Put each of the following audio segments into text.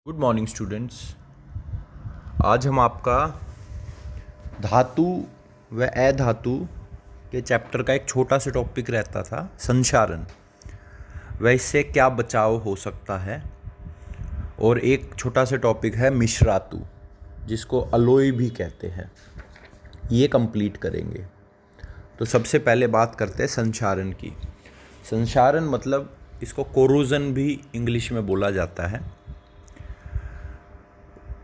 Good morning students. आज हम आपका धातु व अधातु के चैप्टर का एक छोटा सा टॉपिक रहता था, संक्षारण। वह इससे क्या बचाव हो सकता है, और एक छोटा सा टॉपिक है मिश्रातु, जिसको अलोई भी कहते हैं। ये कंप्लीट करेंगे। तो सबसे पहले बात करते हैं संक्षारण की। संक्षारण मतलब इसको कोरोजन भी इंग्लिश में बोला जाता है।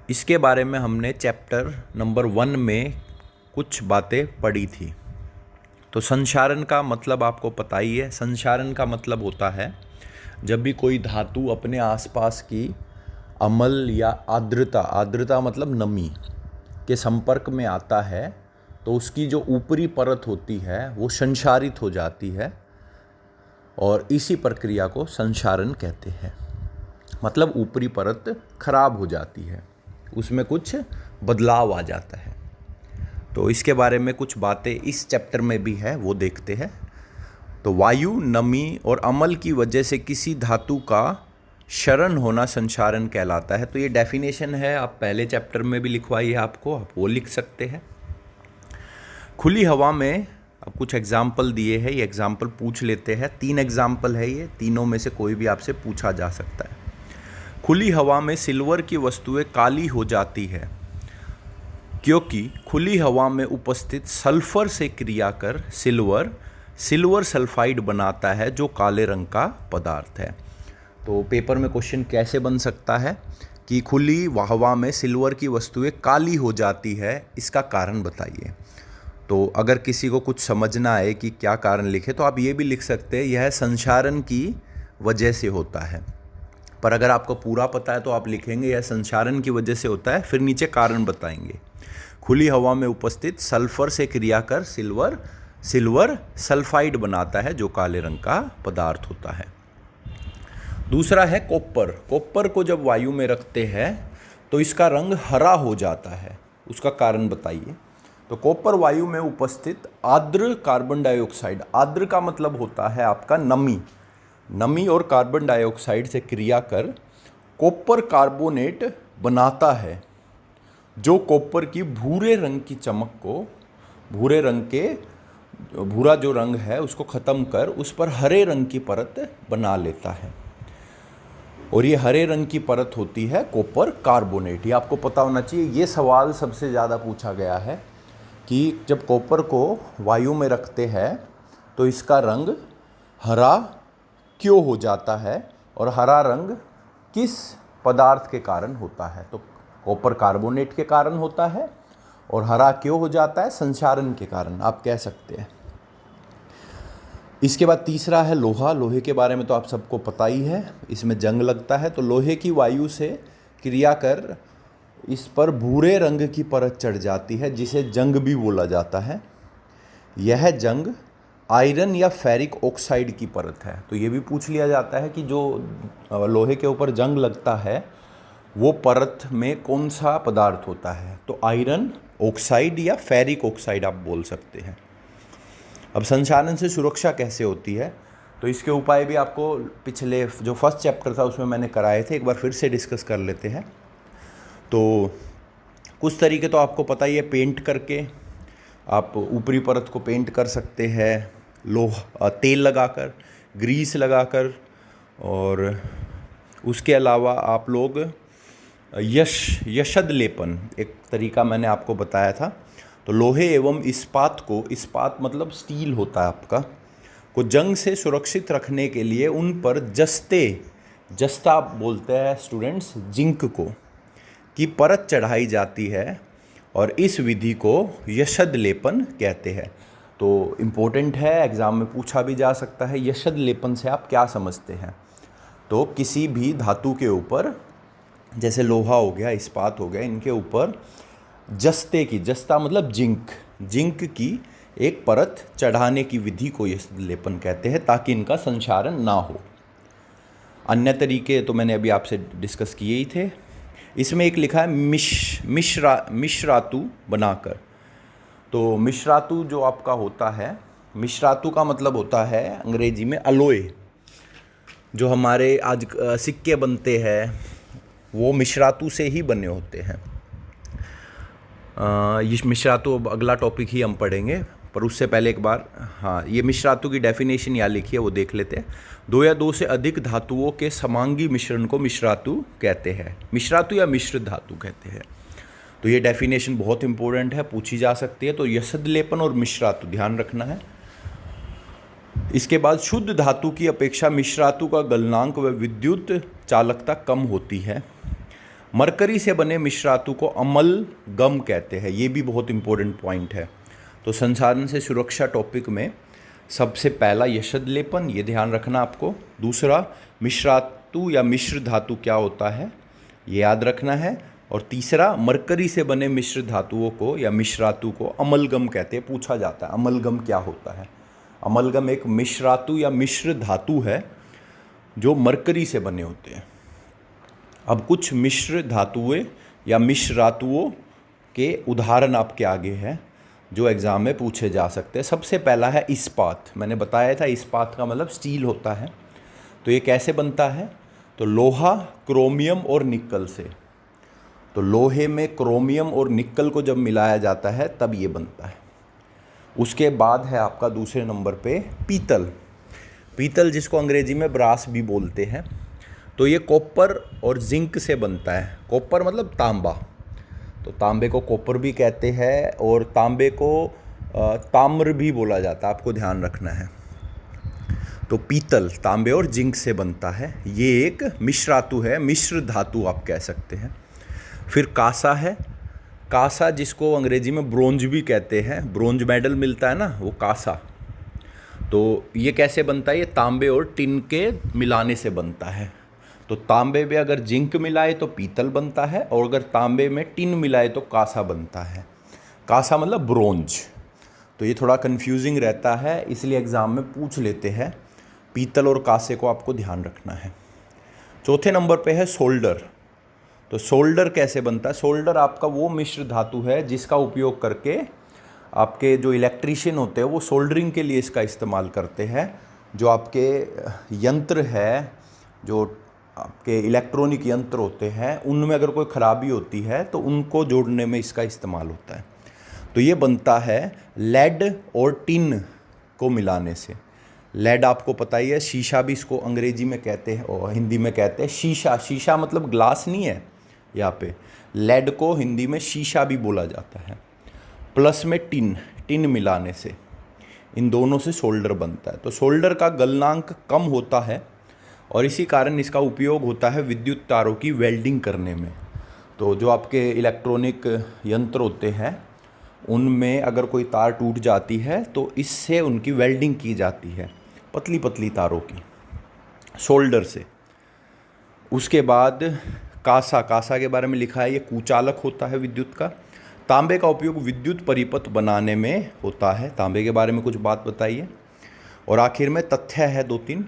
इसके बारे में हमने चैप्टर नंबर 1 में कुछ बातें पढ़ी थी। तो संक्षारण का मतलब आपको पता ही है। संक्षारण का मतलब होता है जब भी कोई धातु अपने आसपास की अम्ल या आर्द्रता मतलब नमी के संपर्क में आता है, तो उसकी जो ऊपरी परत होती है वो संक्षारित हो जाती है, और इसी प्रक्रिया को संक्षारण कहते हैं। मतलब ऊपरी परत खराब हो जाती है, उसमें कुछ बदलाव आ जाता है। तो इसके बारे में कुछ बातें इस चैप्टर में भी है, वो देखते हैं। तो वायु, नमी और अम्ल की वजह से किसी धातु का क्षरण होना संक्षारण कहलाता है। तो ये डेफिनेशन है, आप पहले चैप्टर में भी लिखवाई है आपको, आप वो लिख सकते हैं। खुली हवा में अब कुछ एग्जाम्पल दिए हैं, ये एग्जाम्पल पूछ लेते हैं। 3 एग्जाम्पल है, ये तीनों में से कोई भी आपसे पूछा जा सकता है। खुली हवा में सिल्वर की वस्तुएं काली हो जाती है क्योंकि खुली हवा में उपस्थित सल्फर से क्रिया कर सिल्वर सल्फाइड बनाता है, जो काले रंग का पदार्थ है। तो पेपर में क्वेश्चन कैसे बन सकता है कि खुली हवा में सिल्वर की वस्तुएं काली हो जाती है, इसका कारण बताइए। तो अगर किसी को कुछ समझना है कि क्या कारण लिखे, तो आप ये भी लिख सकते हैं, यह संक्षारण की वजह से होता है। पर अगर आपको पूरा पता है तो आप लिखेंगे यह संक्षारण की वजह से होता है, फिर नीचे कारण बताएंगे। खुली हवा में उपस्थित सल्फर से क्रिया कर सिल्वर सल्फाइड बनाता है, जो काले रंग का पदार्थ होता है। दूसरा है कॉपर को जब वायु में रखते हैं तो इसका रंग हरा हो जाता है, उसका कारण बताइए। तो कॉपर वायु में उपस्थित आर्द्र कार्बन डाइऑक्साइड, आर्द्र का मतलब होता है आपका नमी और कार्बन डाइऑक्साइड से क्रिया कर कॉपर कार्बोनेट बनाता है, जो कॉपर की भूरे रंग की चमक को, भूरा जो रंग है उसको ख़त्म कर उस पर हरे रंग की परत बना लेता है। और ये हरे रंग की परत होती है कॉपर कार्बोनेट। ये आपको पता होना चाहिए। ये सवाल सबसे ज़्यादा पूछा गया है कि जब कॉपर को वायु में रखते हैं तो इसका रंग हरा क्यों हो जाता है, और हरा रंग किस पदार्थ के कारण होता है। तो कॉपर कार्बोनेट के कारण होता है, और हरा क्यों हो जाता है, संक्षारण के कारण आप कह सकते हैं। इसके बाद तीसरा है लोहे के बारे में तो आप सबको पता ही है, इसमें जंग लगता है। तो लोहे की वायु से क्रिया कर इस पर भूरे रंग की परत चढ़ जाती है, जिसे जंग भी बोला जाता है। यह जंग आयरन या फेरिक ऑक्साइड की परत है। तो ये भी पूछ लिया जाता है कि जो लोहे के ऊपर जंग लगता है वो परत में कौन सा पदार्थ होता है। तो आयरन ऑक्साइड या फेरिक ऑक्साइड आप बोल सकते हैं। अब संक्षारण से सुरक्षा कैसे होती है, तो इसके उपाय भी आपको पिछले जो फर्स्ट चैप्टर था उसमें मैंने कराए थे, एक बार फिर से डिस्कस कर लेते हैं। तो कुछ तरीके तो आपको पता ही है, पेंट करके आप ऊपरी परत को पेंट कर सकते हैं, तेल लगाकर, ग्रीस लगाकर, और उसके अलावा आप लोग यशद लेपन एक तरीका मैंने आपको बताया था। तो लोहे एवं इस्पात मतलब स्टील होता है आपका, को जंग से सुरक्षित रखने के लिए उन पर जस्ता बोलते हैं स्टूडेंट्स, जिंक की परत चढ़ाई जाती है, और इस विधि को यशद लेपन कहते हैं। तो इम्पोर्टेंट है, एग्ज़ाम में पूछा भी जा सकता है, यशद लेपन से आप क्या समझते हैं। तो किसी भी धातु के ऊपर, जैसे लोहा हो गया, इस्पात हो गया, इनके ऊपर जस्ता मतलब जिंक की एक परत चढ़ाने की विधि को यशद लेपन कहते हैं, ताकि इनका संक्षारण ना हो। अन्य तरीके तो मैंने अभी आपसे डिस्कस किए ही थे। इसमें एक लिखा है मिश्रातु बनाकर। तो मिश्रातु जो आपका होता है, मिश्रातु का मतलब होता है अंग्रेजी में अलोय। जो हमारे आज सिक्के बनते हैं, वो मिश्रातु से ही बने होते हैं। ये मिश्रातु अब अगला टॉपिक ही हम पढ़ेंगे, पर उससे पहले एक बार हाँ, ये मिश्रातु की डेफिनेशन यहाँ लिखी है, वो देख लेते हैं। दो या दो से अधिक धातुओं के समांगी मिश्रण को मिश्रातु कहते हैं। मिश्रातु या मिश्र धातु कहते हैं। तो ये डेफिनेशन बहुत इंपॉर्टेंट है, पूछी जा सकती है। तो यशद लेपन और मिश्रातु ध्यान रखना है। इसके बाद शुद्ध धातु की अपेक्षा मिश्रातु का गलनांक व विद्युत चालकता कम होती है। मरकरी से बने मिश्रातु को अमलगम कहते हैं। ये भी बहुत इंपॉर्टेंट पॉइंट है। तो संसाधन से सुरक्षा टॉपिक में सबसे पहला यशद लेपन, ये ध्यान रखना आपको। दूसरा मिश्रातु या मिश्र धातु क्या होता है, ये याद रखना है। और तीसरा मरकरी से बने मिश्र धातुओं को या मिश्रातु को अमलगम कहते हैं। पूछा जाता है अमलगम क्या होता है। अमलगम एक मिश्रातु या मिश्र धातु है जो मरकरी से बने होते हैं। अब कुछ मिश्र धातुएं या मिश्रातुओं के उदाहरण आपके आगे हैं जो एग्ज़ाम में पूछे जा सकते हैं। सबसे पहला है इस्पात। मैंने बताया था इस्पात का मतलब स्टील होता है। तो ये कैसे बनता है, तो लोहा, क्रोमियम और निकल से। तो लोहे में क्रोमियम और निकल को जब मिलाया जाता है तब ये बनता है। उसके बाद है आपका दूसरे नंबर पे पीतल। पीतल जिसको अंग्रेजी में ब्रास भी बोलते हैं। तो ये कॉपर और जिंक से बनता है। कॉपर मतलब तांबा, तो तांबे को कॉपर भी कहते हैं और तांबे को ताम्र भी बोला जाता है, आपको ध्यान रखना है। तो पीतल तांबे और जिंक से बनता है। ये एक मिश्रातु है, मिश्र धातु आप कह सकते हैं। फिर कांसा है। कांसा जिसको अंग्रेजी में ब्रोंज भी कहते हैं, ब्रोंज मेडल मिलता है ना, वो कांसा। तो ये कैसे बनता है, ये तांबे और टिन के मिलाने से बनता है। तो तांबे में अगर जिंक मिलाए तो पीतल बनता है, और अगर तांबे में टिन मिलाए तो कांसा बनता है। कांसा मतलब ब्रोंज। तो ये थोड़ा कंफ्यूजिंग रहता है, इसलिए एग्ज़ाम में पूछ लेते हैं। पीतल और कांसे को आपको ध्यान रखना है। चौथे नंबर पे है सोल्डर। तो सोल्डर कैसे बनता है, सोल्डर आपका वो मिश्र धातु है जिसका उपयोग करके आपके जो इलेक्ट्रीशियन होते हैं वो सोल्डरिंग के लिए इसका इस्तेमाल करते हैं। जो आपके यंत्र है, जो आपके इलेक्ट्रॉनिक यंत्र होते हैं, उनमें अगर कोई ख़राबी होती है तो उनको जोड़ने में इसका इस्तेमाल होता है। तो ये बनता है लेड और टिन को मिलाने से। लेड आपको पता ही है, शीशा भी इसको अंग्रेजी में कहते हैं और हिंदी में कहते हैं शीशा। शीशा मतलब ग्लास नहीं है, यहाँ पे लेड को हिंदी में शीशा भी बोला जाता है। प्लस में टिन, टिन मिलाने से इन दोनों से सोल्डर बनता है। तो सोल्डर का गलनांक कम होता है और इसी कारण इसका उपयोग होता है विद्युत तारों की वेल्डिंग करने में। तो जो आपके इलेक्ट्रॉनिक यंत्र होते हैं उनमें अगर कोई तार टूट जाती है तो इससे उनकी वेल्डिंग की जाती है, पतली पतली तारों की, सोल्डर से। उसके बाद कांसा। कांसा के बारे में लिखा है ये कुचालक होता है विद्युत का। तांबे का उपयोग विद्युत परिपथ बनाने में होता है। तांबे के बारे में कुछ बात बताइए। और आखिर में तथ्य है 2-3।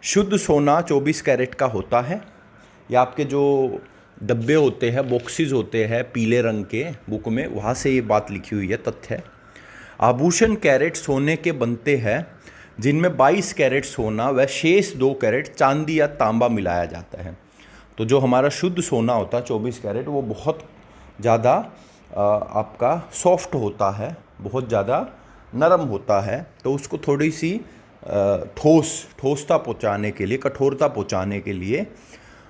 शुद्ध सोना 24 कैरेट का होता है। या आपके जो डब्बे होते हैं, बॉक्सेस होते हैं पीले रंग के बुक में, वहाँ से ये बात लिखी हुई है, तथ्य। आभूषण कैरेट सोने के बनते हैं जिनमें 22 कैरेट सोना व शेष 2 कैरेट चांदी या तांबा मिलाया जाता है। तो जो हमारा शुद्ध सोना होता है 24 कैरेट, वो बहुत ज़्यादा आपका सॉफ्ट होता है, बहुत ज़्यादा नरम होता है। तो उसको थोड़ी सी ठोसता पहुँचाने के लिए, कठोरता पहुँचाने के लिए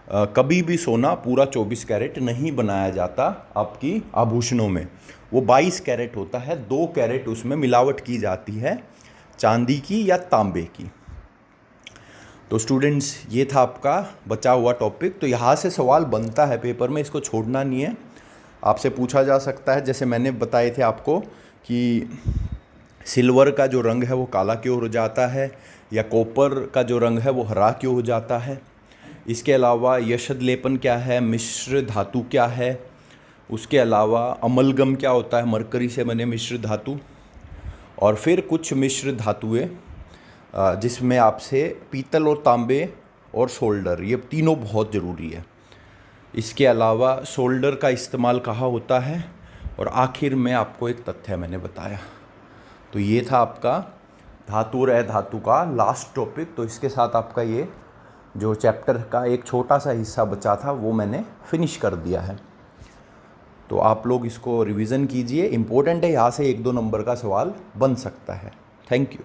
कभी भी सोना पूरा 24 कैरेट नहीं बनाया जाता आपकी आभूषणों में। वो 22 कैरेट होता है, 2 कैरेट उसमें मिलावट की जाती है चांदी की या तांबे की। तो स्टूडेंट्स ये था आपका बचा हुआ टॉपिक। तो यहाँ से सवाल बनता है पेपर में, इसको छोड़ना नहीं है। आपसे पूछा जा सकता है, जैसे मैंने बताए थे आपको कि सिल्वर का जो रंग है वो काला क्यों हो जाता है, या कॉपर का जो रंग है वो हरा क्यों हो जाता है। इसके अलावा यशद लेपन क्या है, मिश्र धातु क्या है, उसके अलावा अमलगम क्या होता है, मरकरी से बने मिश्र धातु। और फिर कुछ मिश्र धातुएं जिसमें आपसे पीतल और तांबे और सोल्डर, ये तीनों बहुत ज़रूरी है। इसके अलावा सोल्डर का इस्तेमाल कहाँ होता है, और आखिर में आपको एक तथ्य मैंने बताया। तो ये था आपका धातु और अधातु का लास्ट टॉपिक। तो इसके साथ आपका ये जो चैप्टर का एक छोटा सा हिस्सा बचा था वो मैंने फिनिश कर दिया है। तो आप लोग इसको रिवीजन कीजिए, इम्पोर्टेंट है, यहाँ से 1-2 नंबर का सवाल बन सकता है। Thank you.